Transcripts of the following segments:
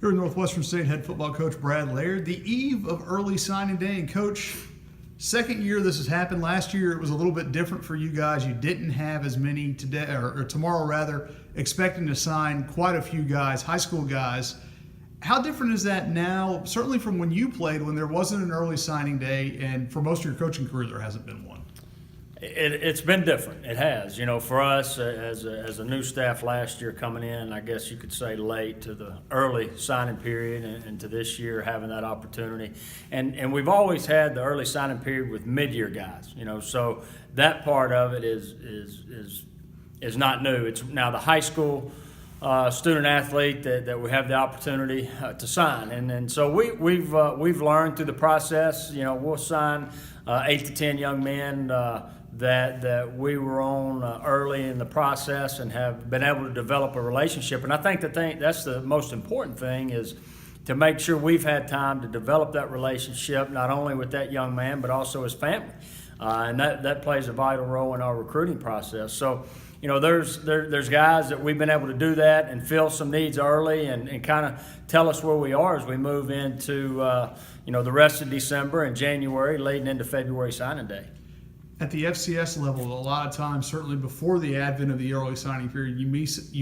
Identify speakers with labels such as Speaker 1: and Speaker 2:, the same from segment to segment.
Speaker 1: Here with Northwestern State head football coach Brad Laird, the eve of early signing day. And coach, second year this has happened. Last year it was a little bit different for you guys. You didn't have as many today, or tomorrow rather, expecting to sign quite a few guys, high school guys. How different is that now, certainly from when you played, when there wasn't an early signing day, and for most of your coaching career there hasn't been one?
Speaker 2: It's been different. It has. You know, for us as a new staff last year coming in, I guess you could say late to the early signing period, and to this year having that opportunity. And we've always had the early signing period with mid-year guys. You know, so that part of it is not new. It's now the high school student athlete that we have the opportunity to sign, and so we've learned through the process. You know, we'll sign 8 to 10 young men that we were on early in the process and have been able to develop a relationship. And I think that's the most important thing, is to make sure we've had time to develop that relationship, not only with that young man but also his family, and that plays a vital role in our recruiting process. So, you know, there's guys that we've been able to do that and fill some needs early and kind of tell us where we are as we move into the rest of December and January, leading into February signing day.
Speaker 1: At the FCS level, a lot of times, certainly before the advent of the early signing period, you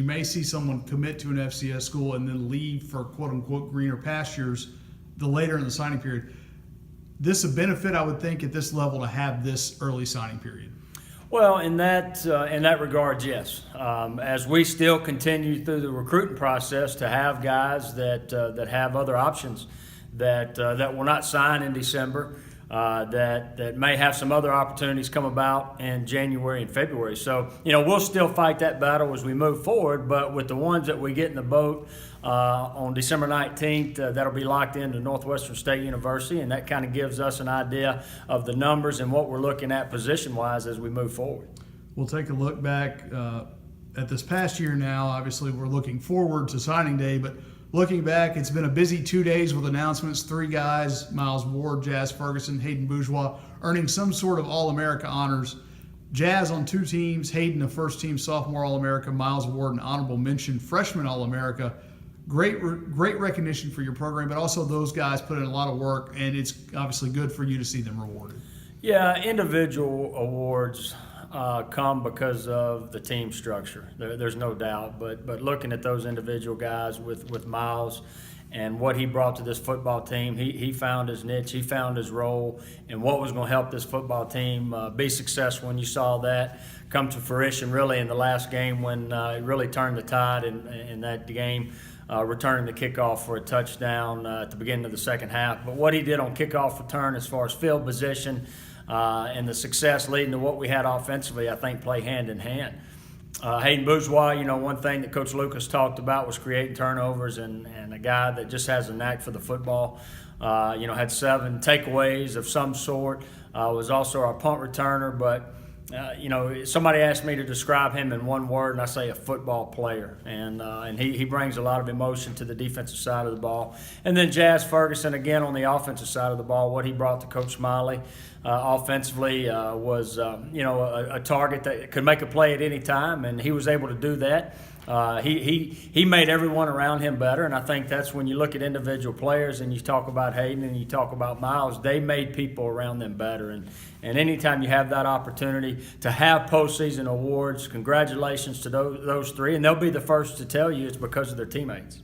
Speaker 1: may see someone commit to an FCS school and then leave for quote-unquote greener pastures the later in the signing period. This is a benefit, I would think, at this level to have this early signing period.
Speaker 2: Well, in that regard, yes. As we still continue through the recruiting process to have guys that have other options that will not sign in December, that may have some other opportunities come about in January and February. So, you know, we'll still fight that battle as we move forward, but with the ones that we get in the boat on December 19th, that'll be locked into Northwestern State University, and that kind of gives us an idea of the numbers and what we're looking at position-wise as we move forward.
Speaker 1: We'll take a look back at this past year now. Obviously, we're looking forward to signing day, but looking back, it's been a busy 2 days with announcements. 3 guys, Miles Ward, Jazz Ferguson, Hayden Bourgeois, earning some sort of All-America honors. Jazz on 2 teams, Hayden a first-team sophomore All-America, Miles Ward an honorable mention freshman All-America. Great recognition for your program, but also those guys put in a lot of work, and it's obviously good for you to see them rewarded.
Speaker 2: Yeah, individual awards come because of the team structure. There's no doubt. But looking at those individual guys with Miles and what he brought to this football team, he found his niche, he found his role, and what was going to help this football team be successful. And you saw that come to fruition really in the last game when it really turned the tide in that game. Returning the kickoff for a touchdown at the beginning of the second half. But what he did on kickoff return as far as field position and the success leading to what we had offensively, I think play hand in hand. Hayden Bourgeois, you know, one thing that Coach Lucas talked about was creating turnovers, and a guy that just has a knack for the football. Had 7 takeaways of some sort, was also our punt returner, but somebody asked me to describe him in one word, and I say a football player. And he brings a lot of emotion to the defensive side of the ball. And then Jazz Ferguson, again, on the offensive side of the ball, what he brought to Coach Smiley offensively was, a target that could make a play at any time, and he was able to do that. He made everyone around him better, and I think that's when you look at individual players and you talk about Hayden and you talk about Miles, they made people around them better. And anytime you have that opportunity to have postseason awards, congratulations to those 3, and they'll be the first to tell you it's because of their teammates.